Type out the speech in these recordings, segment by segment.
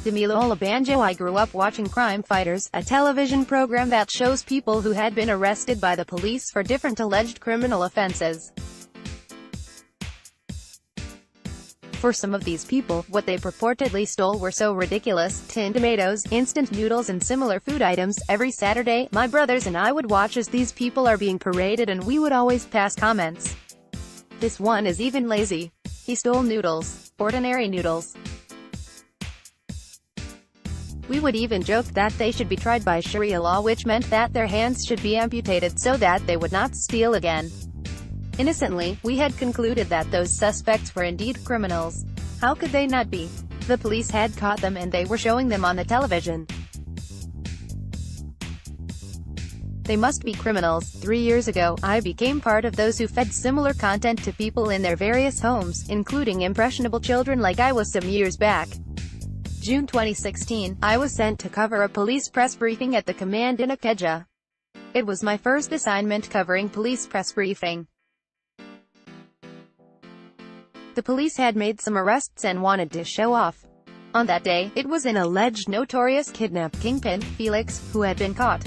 Damilola Banjo I grew up watching Crime Fighters, a television program that shows people who had been arrested by the police for different alleged criminal offenses. For some of these people, what they purportedly stole were so ridiculous: tin tomatoes, instant noodles and similar food items. Every Saturday, my brothers and I would watch as these people are being paraded, and we would always pass comments. "This one is even lazy. He stole noodles. Ordinary noodles." We would even joke that they should be tried by Sharia law, which meant that their hands should be amputated so that they would not steal again. Innocently, we had concluded that those suspects were indeed criminals. How could they not be? The police had caught them and they were showing them on the television. They must be criminals. 3 years ago, I became part of those who fed similar content to people in their various homes, including impressionable children like I was some years back. June 2016, I was sent to cover a police press briefing at the command in Ikeja. It was my first assignment covering police press briefing. The police had made some arrests and wanted to show off. On that day, it was an alleged notorious kidnap kingpin, Felix, who had been caught.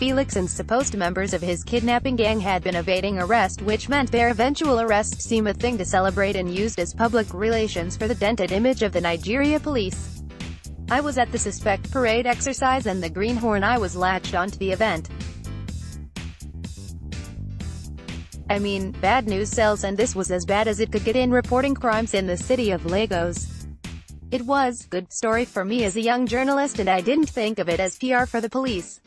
Felix and supposed members of his kidnapping gang had been evading arrest, which meant their eventual arrest seemed a thing to celebrate and used as public relations for the dented image of the Nigeria police. I was at the suspect parade exercise and the greenhorn I was latched onto the event. I mean, bad news sells, and this was as bad as it could get in reporting crimes in the city of Lagos. It was good story for me as a young journalist, and I didn't think of it as PR for the police.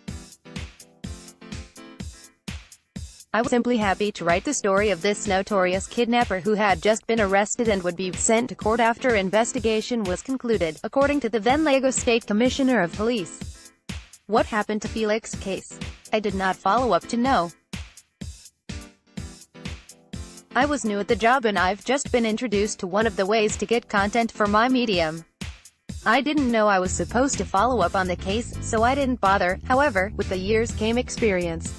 I was simply happy to write the story of this notorious kidnapper who had just been arrested and would be sent to court after investigation was concluded, according to the then Lagos State Commissioner of Police. What happened to Felix's case? I did not follow up to know. I was new at the job and I've just been introduced to one of the ways to get content for my medium. I didn't know I was supposed to follow up on the case, so I didn't bother. However, with the years came experience.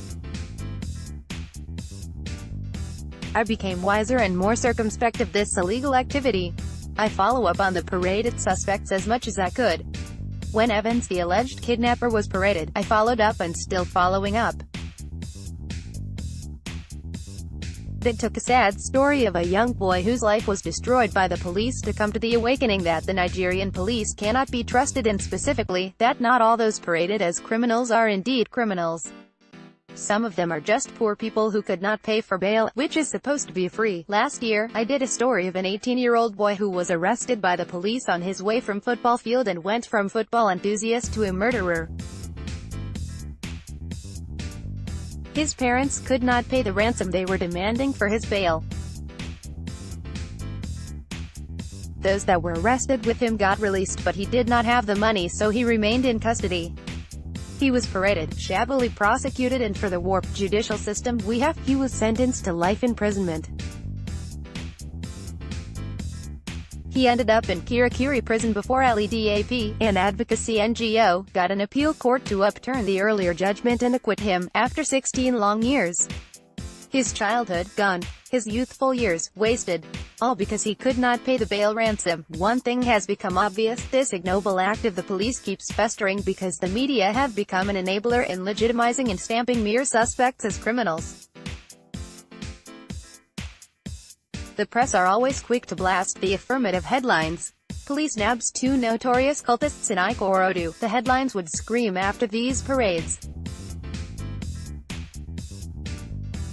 I became wiser and more circumspect of this illegal activity. I follow up on the paraded suspects as much as I could. When Evans, the alleged kidnapper, was paraded, I followed up and still following up. It took a sad story of a young boy whose life was destroyed by the police to come to the awakening that the Nigerian police cannot be trusted, and specifically, that not all those paraded as criminals are indeed criminals. Some of them are just poor people who could not pay for bail, which is supposed to be free. Last year, I did a story of an 18-year-old boy who was arrested by the police on his way from football field and went from football enthusiast to a murderer. His parents could not pay the ransom they were demanding for his bail. Those that were arrested with him got released, but he did not have the money, so he remained in custody. He was paraded, shabbily prosecuted, and for the warped judicial system he was sentenced to life imprisonment. He ended up in Kirikiri prison before LEDAP, an advocacy NGO, got an appeal court to upturn the earlier judgment and acquit him, after 16 long years. His childhood, gone. His youthful years, wasted. All because he could not pay the bail ransom. One thing has become obvious: this ignoble act of the police keeps festering because the media have become an enabler in legitimizing and stamping mere suspects as criminals. The press are always quick to blast the affirmative headlines. Police nabs 2 notorious cultists in Ikorodu. The headlines would scream after these parades.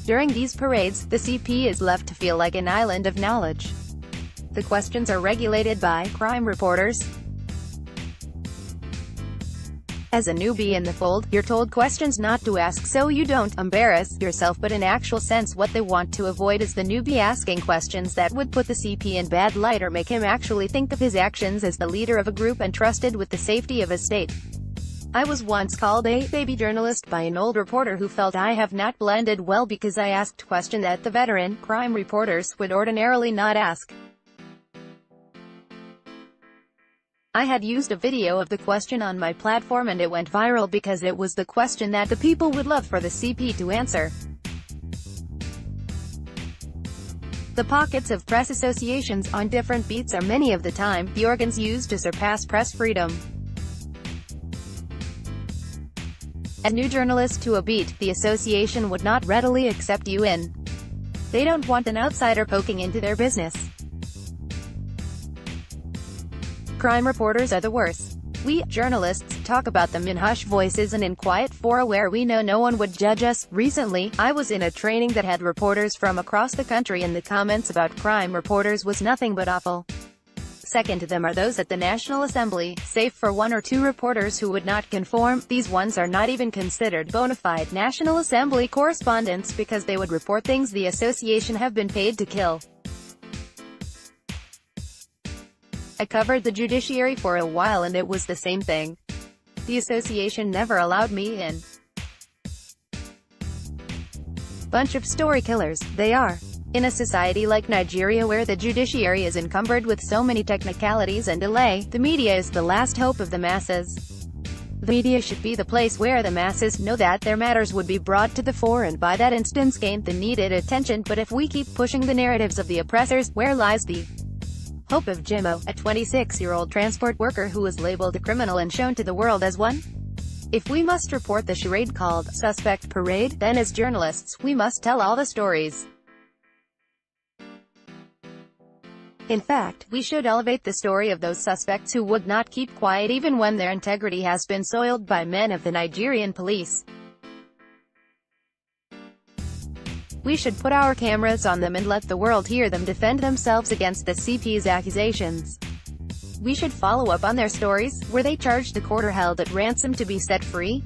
During these parades, the CP is left to feel like an island of knowledge. The questions are regulated by crime reporters. As a newbie in the fold, you're told questions not to ask so you don't embarrass yourself, but in actual sense what they want to avoid is the newbie asking questions that would put the CP in bad light or make him actually think of his actions as the leader of a group and trusted with the safety of a state. I was once called a baby journalist by an old reporter who felt I have not blended well because I asked questions that the veteran crime reporters would ordinarily not ask. I had used a video of the question on my platform and it went viral because it was the question that the people would love for the CP to answer. The pockets of press associations on different beats are many of the time the organs used to surpass press freedom. As new journalist to a beat, the association would not readily accept you in. They don't want an outsider poking into their business. Crime reporters are the worst. We, journalists, talk about them in hushed voices and in quiet fora where we know no one would judge us. Recently, I was in a training that had reporters from across the country and the comments about crime reporters was nothing but awful. Second to them are those at the National Assembly, save for one or two reporters who would not conform. These ones are not even considered bona fide National Assembly correspondents because they would report things the association have been paid to kill. I covered the judiciary for a while and it was the same thing. The association never allowed me in. Bunch of story killers, they are. In a society like Nigeria where the judiciary is encumbered with so many technicalities and delay, the media is the last hope of the masses. The media should be the place where the masses know that their matters would be brought to the fore and by that instance gain the needed attention. But if we keep pushing the narratives of the oppressors, where lies the hope of Jimmo, a 26-year-old transport worker who was labeled a criminal and shown to the world as one? If we must report the charade called Suspect Parade, then as journalists, we must tell all the stories. In fact, we should elevate the story of those suspects who would not keep quiet even when their integrity has been soiled by men of the Nigerian police. We should put our cameras on them and let the world hear them defend themselves against the CP's accusations. We should follow up on their stories. Were they charged, the court, or held at ransom to be set free?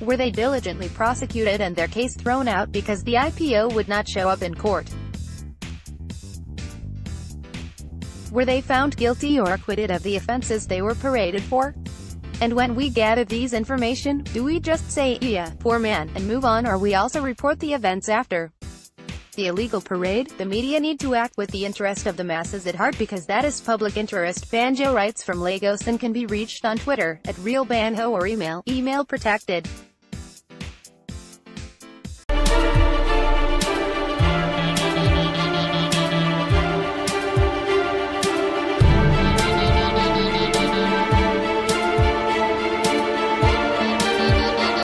Were they diligently prosecuted and their case thrown out because the IPO would not show up in court? Were they found guilty or acquitted of the offenses they were paraded for? And when we gather these information, do we just say, "Yeah, poor man," and move on, or we also report the events after the illegal parade? The media need to act with the interest of the masses at heart because that is public interest. Banjo writes from Lagos and can be reached on Twitter, @RealBanjo, or email protected.